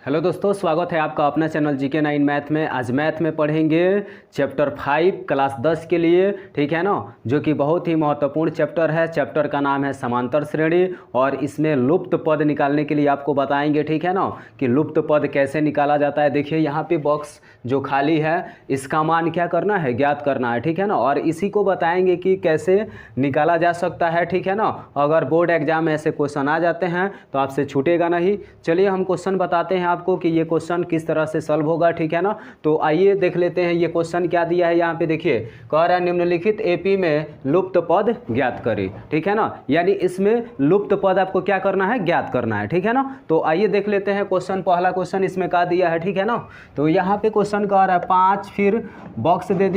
Hello दोस्तों, स्वागत है आपका अपना चैनल जीके 9 मैथ में। आज मैथ में पढ़ेंगे चैप्टर 5 क्लास 10 के लिए, ठीक है ना, जो कि बहुत ही महत्वपूर्ण चैप्टर है। चैप्टर का नाम है समांतर श्रेणी और इसमें लुप्त पद निकालने के लिए आपको बताएंगे, ठीक है ना, कि लुप्त पद कैसे निकाला जाता है। देखिए यहाँ पे बॉक्स जो खाली है इसका मान क्या करना है, ज्ञात करना है, ठीक है ना, और इसी को बताएंगे कि कैसे निकाला जा सकता है, ठीक है ना। अगर बोर्ड एग्जाम में ऐसे क्वेश्चन आ जाते हैं तो आपसे छूटेगा नहीं। चलिए हम क्वेश्चन बताते हैं आपको कि ये क्वेश्चन किस तरह से सॉल्व होगा, ठीक है ना। तो आइए देख लेते हैं ये क्वेश्चन क्या दिया है। यहाँ पे देखिए कह रहा है निम्नलिखित एपी में लुप्त पद ज्ञात करें, ठीक है ना, यानी इसमें लुप्त पद आपको क्या करना है, ज्ञात करना है, ठीक है ना। तो आइए देख लेते हैं क्वेश्चन। पहला क्वेश्चन इसमें क्या दिया है, ठीक है ना। तो यहाँ पे क्वेश्चन कह रहा है 5, फिर बॉक्स दे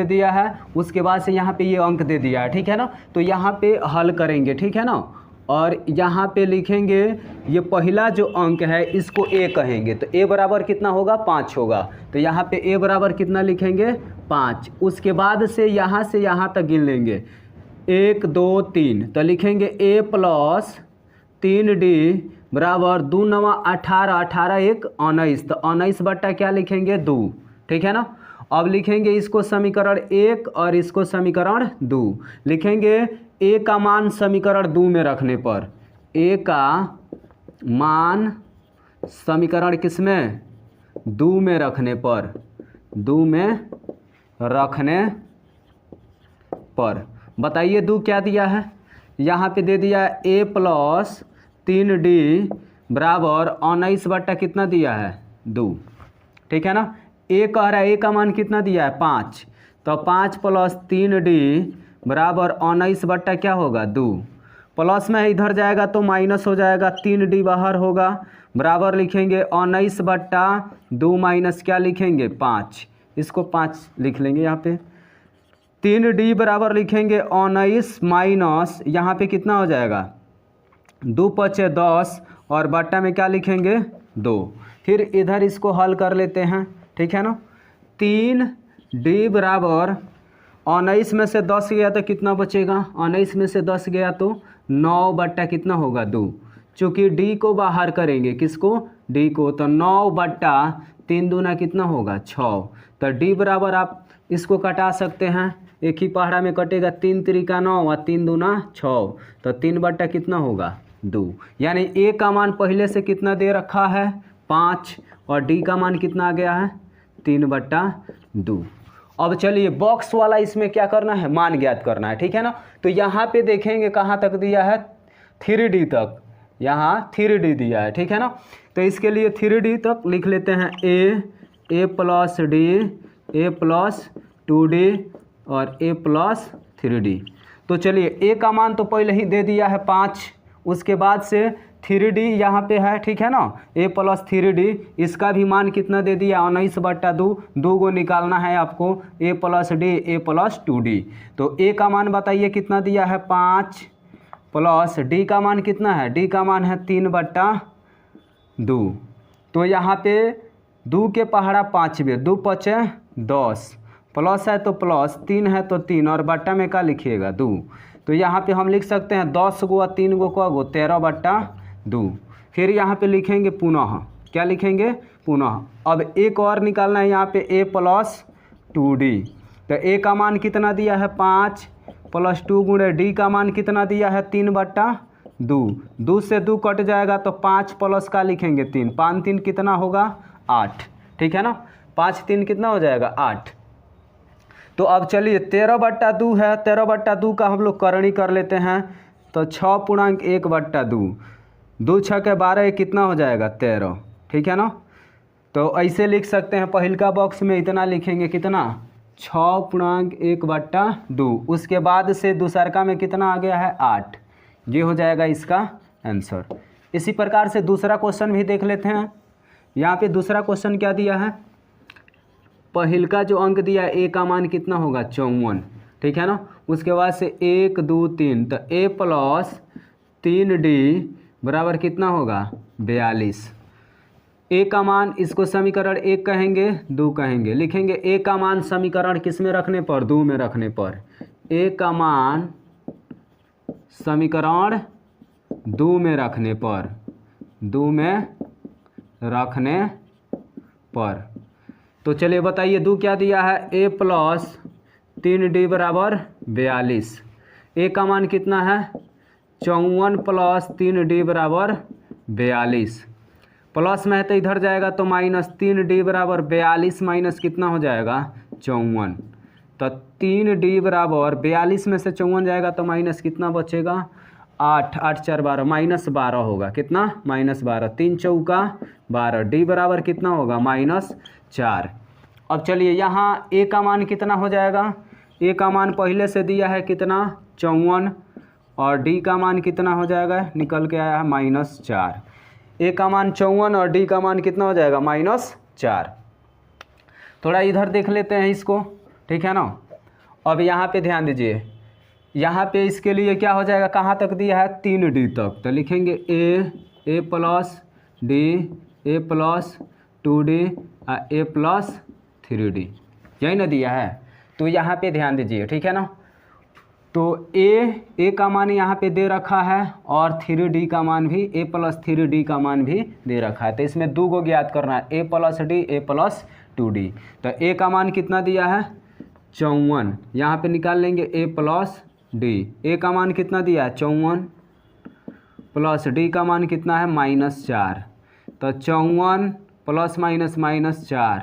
दिया है, उसके बाद से यहाँ पे ये अंक दे दिया है, ठीक है ना। तो यहाँ पे हल करेंगे, ठीक है ना, और यहाँ पे लिखेंगे ये पहला जो अंक है इसको ए कहेंगे, तो ए बराबर कितना होगा, 5 होगा। तो यहाँ पे ए बराबर कितना लिखेंगे, 5। उसके बाद से यहाँ तक गिन लेंगे 1 2 3, तो लिखेंगे ए प्लस 3d बराबर 2 9 18, 18 1 19, तो 19 बट्टा क्या लिखेंगे 2, ठीक है ना। अब लिखेंगे इसको समीकरण 1 और इसको समीकरण 2 लिखेंगे। ए का मान समीकरण 2 में रखने पर, ए का मान समीकरण किस में, 2 में रखने पर, 2 में रखने पर बताइए 2 क्या दिया है। यहाँ पे दे दिया ए प्लस 3d बराबर 19 बट्टा कितना दिया है 2, ठीक है ना। ए कह रहा है ए का मान कितना दिया है 5, तो 5 प्लस 3d बराबर 19 बट्टा क्या होगा 2, प्लस में इधर जाएगा तो माइनस हो जाएगा, 3d बाहर होगा, बराबर लिखेंगे 19 बट्टा 2 माइनस क्या लिखेंगे 5, इसको 5 लिख लेंगे यहाँ पे। 3d बराबर लिखेंगे 19 माइनस यहाँ पे कितना हो जाएगा 2 पचे 10 और बट्टा में क्या लिखेंगे 2। फिर इधर इसको हल कर लेते हैं, ठीक है ना। 3d बराबर 19 में से 10 गया तो कितना बचेगा, 19 में से 10 गया तो 9 बट्टा कितना होगा 2। चूँकि d को बाहर करेंगे, किसको, d को, तो 9 बट्टा 3 दूना कितना होगा 6। तो d बराबर आप इसको कटा सकते हैं, एक ही पहाड़ा में कटेगा, 3 त्रिका 9 और 3 दूना 6, तो 3 बट्टा कितना होगा 2। यानी a का मान पहले से कितना दे रखा है 5 और d का मान कितना आ गया है 3 बट्टा 2। अब चलिए बॉक्स वाला इसमें क्या करना है, मान ज्ञात करना है, ठीक है ना। तो यहाँ पे देखेंगे कहाँ तक दिया है 3d तक, यहाँ 3d दिया है, ठीक है ना। तो इसके लिए 3d तक लिख लेते हैं ए प्लस d, ए प्लस 2d और ए प्लस 3d। तो चलिए ए का मान तो पहले ही दे दिया है 5, उसके बाद से 3d यहाँ पे है, ठीक है ना, a प्लस 3d, इसका भी मान कितना दे दिया 19 बट्टा 2, 2 को निकालना है आपको, a plus d, a plus 2d। तो a का मान बताइए कितना दिया है 5, प्लस d का मान कितना है, d का मान है 3 बट्टा 2। तो यहाँ पे 2 के पहाड़ा 5 में 2 पचे 10, प्लस है तो प्लस, 3 है तो 3 और बट्टा में क्या लिखिएगा 2। तो यहाँ पे हम लिख सकते हैं 10 गो और 3 गो का गो 13 बट्टा 2। फिर यहाँ पे लिखेंगे पुनः, क्या लिखेंगे पुनः। अब एक और निकालना है यहाँ पे a प्लस 2d, तो a का मान कितना दिया है 5 प्लस 2 गुणे d का मान कितना दिया है 3 बट्टा 2, 2 से 2 कट जाएगा तो 5 प्लस का लिखेंगे 3, 5 3 कितना होगा 8, ठीक है ना, 5 3 कितना हो जाएगा 8। तो अब चलिए 13 बट्टा 2 है, 13 बट्टा 2 का हम लोग करणी कर लेते हैं, तो 6.1 बट्टा 2, 2 6 के 12 कितना हो जाएगा 13, ठीक है ना। तो ऐसे लिख सकते हैं, पहिलका बॉक्स में इतना लिखेंगे कितना 6.1 बट्टा 2, उसके बाद से दूसरका में कितना आ गया है 8, ये हो जाएगा इसका आंसर। इसी प्रकार से दूसरा क्वेश्चन भी देख लेते हैं। यहाँ पे दूसरा क्वेश्चन क्या दिया है, पहिलका जो अंक दिया है a का मान कितना होगा 54, ठीक है ना। उसके बाद से 1 2 3, तो a प्लस 3d बराबर कितना होगा 42। a का मान इसको समीकरण 1 कहेंगे 2 कहेंगे, लिखेंगे a का मान समीकरण किस में रखने पर 2 में रखने पर, a का मान समीकरण 2 में रखने पर, 2 में रखने पर। तो चलिए बताइए दू क्या दिया है, a प्लस 3d बराबर 42। a का मान कितना है 54 प्लस 3d बराबर 42। प्लस में है तो इधर जाएगा तो माइनस 3d बराबर 42 माइनस कितना हो जाएगा 54। तो 3d बराबर 42 में से 54 जाएगा तो माइनस कितना बचेगा 8, 8 4 12 माइनस 12 होगा, कितना -12, 3 चौका 12, d बराबर कितना होगा -4। अब चलिए यहाँ a का मान कितना हो जाएगा, a का मान पहले से दिया है कितना 54 और d का मान कितना हो जाएगा, निकल के आया है -4। a का मान 54 और d का मान कितना हो जाएगा -4। थोड़ा इधर देख लेते हैं इसको, ठीक है ना। अब यहाँ पे ध्यान दीजिए, यहाँ पे इसके लिए क्या हो जाएगा, कहाँ तक दिया है 3d तक, तो लिखेंगे a plus d, a plus 2d, a plus 3d, यही ना दिया है। तो यहाँ पे ध्यान दीजिए, ठीक है ना। तो a का मान यहाँ पे दे रखा है और 3d का मान भी, a प्लस 3d का मान भी दे रखा है। तो इसमें दो को ज्ञात करना है, a plus d, a plus 2d। तो a का मान कितना दिया है 54, यहाँ पे निकाल लेंगे a प्लस d। a का मान कितना दिया है 54 प्लस d का मान कितना है -4। तो 54 प्लस माइनस -4,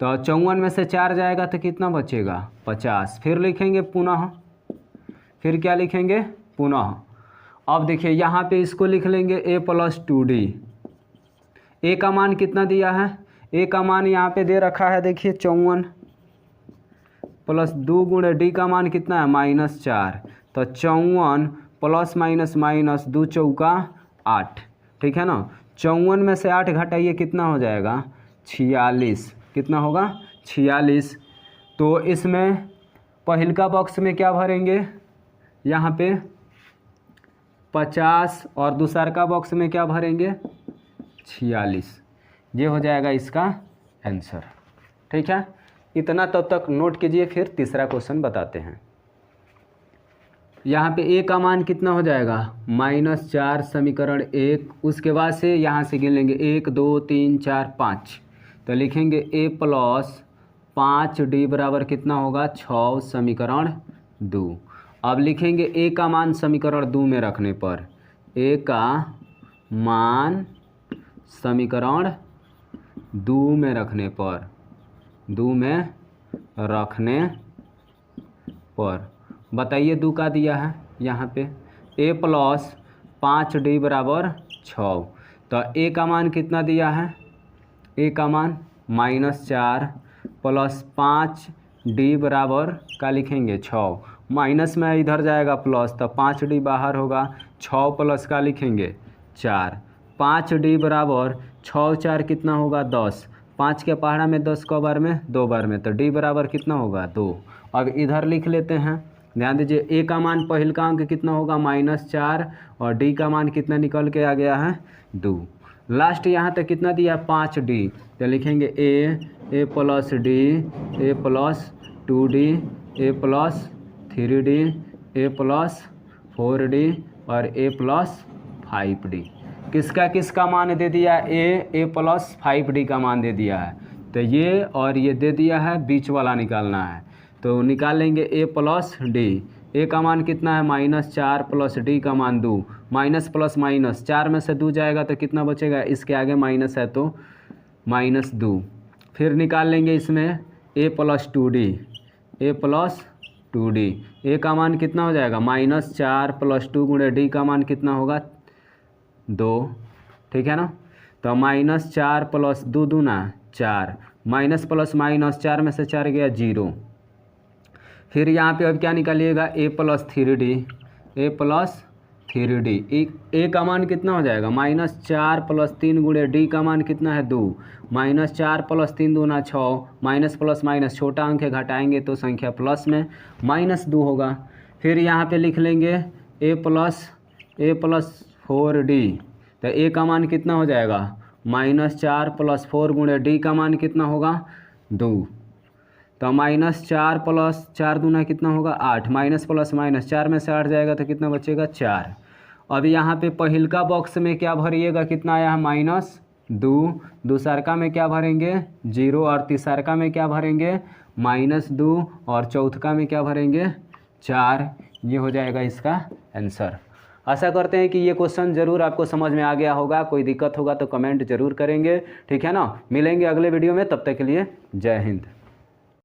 तो 54 में से 4 जाएगा तो कितना बचेगा 50। फिर लिखेंगे पुनः, फिर क्या लिखेंगे पुनः। अब देखिए यहाँ पे इसको लिख लेंगे a प्लस 2d। a का मान कितना दिया है, a का मान यहाँ पे दे रखा है, देखिए 54 प्लस 2 गुणे d का मान कितना है -4। तो 54 प्लस माइनस 2 चौका 8, ठीक है ना। 54 में से 8 घटाइए कितना हो जाएगा 46, कितना होगा 46। तो इसमें पहलका बॉक्स में क्या भरेंगे, यहाँ पे 50 और दूसरा का बॉक्स में क्या भरेंगे 46। ये हो जाएगा इसका आंसर, ठीक है। इतना तब तक नोट कीजिए, फिर तीसरा क्वेश्चन बताते हैं। यहाँ पे a का मान कितना हो जाएगा -4 समीकरण 1। उसके बाद से यहाँ से गिन लेंगे 1 2 3 4 5। तो लिखेंगे a प्लस 5d बराबर कितना होगा 6 समीकरण 2। अब लिखेंगे a का मान समीकरण 2 में रखने पर, a का मान समीकरण 2 में रखने पर, 2 में रखने पर बताइए 2 का दिया है यहाँ पे a प्लस 5d बराबर 6। तो a का मान कितना दिया है, a का मान -4 प्लस 5d बराबर का लिखेंगे 6, माइनस में इधर जाएगा प्लस, तो 5d बाहर होगा, 6 प्लस का लिखेंगे 4। 5d बराबर 6 4 कितना होगा 10, 5 के पहाड़ा में 10 को बार में 2 बार में, तो d बराबर कितना होगा 2। अब इधर लिख लेते हैं, ध्यान दीजिए a का मान पहल का अंक कितना होगा -4 और d का मान कितना निकल के आ गया है 2। लास्ट यहाँ तक कितना दिया 5d, तो लिखेंगे a plus d, a plus 2d, a plus 3d, a plus 4d और a प्लस 5d। किसका किसका मान दे दिया है, a प्लस 5d का मान दे दिया है। तो ये और ये दे दिया है, बीच वाला निकालना है। तो निकाल लेंगे a प्लस d। a का मान कितना है -4 प्लस d का मान 2, माइनस प्लस माइनस 4 में से 2 जाएगा तो कितना बचेगा, इसके आगे माइनस है तो -2। फिर निकाल लेंगे इसमें a plus 2d, a plus 2d। a का मान कितना हो जाएगा -4 प्लस 2 गुणे d का मान कितना होगा 2, ठीक है ना। तो -4 प्लस 2 दूना 4, माइनस प्लस माइनस 4 में से 4 गया 0। फिर यहाँ पे अब क्या निकालिएगा a plus 3d, a plus 3d। a का मान कितना हो जाएगा -4 प्लस 3 गुणे d का मान कितना है 2, -4 प्लस 3 दूना 6, माइनस प्लस माइनस छोटा अंक है, घटाएंगे तो संख्या प्लस में -2 होगा। फिर यहाँ पे लिख लेंगे a प्लस 4d। तो a का मान कितना हो जाएगा -4 प्लस 4 गुणे d का मान कितना होगा 2। तो -4 प्लस 4 दूना कितना होगा 8, माइनस प्लस माइनस 4 में से 8 जाएगा तो कितना बचेगा 4। अब यहाँ पे पहिलका बॉक्स में क्या भरिएगा, कितना आया है दूसरका में क्या भरेंगे 0 और तीसरका में क्या भरेंगे -2 और चौथका में क्या भरेंगे 4। ये हो जाएगा इसका आंसर। आशा करते हैं कि ये क्वेश्चन ज़रूर आपको समझ में आ गया होगा। कोई दिक्कत होगा तो कमेंट ज़रूर करेंगे, ठीक है ना। मिलेंगे अगले वीडियो में, तब तक के लिए जय हिंद।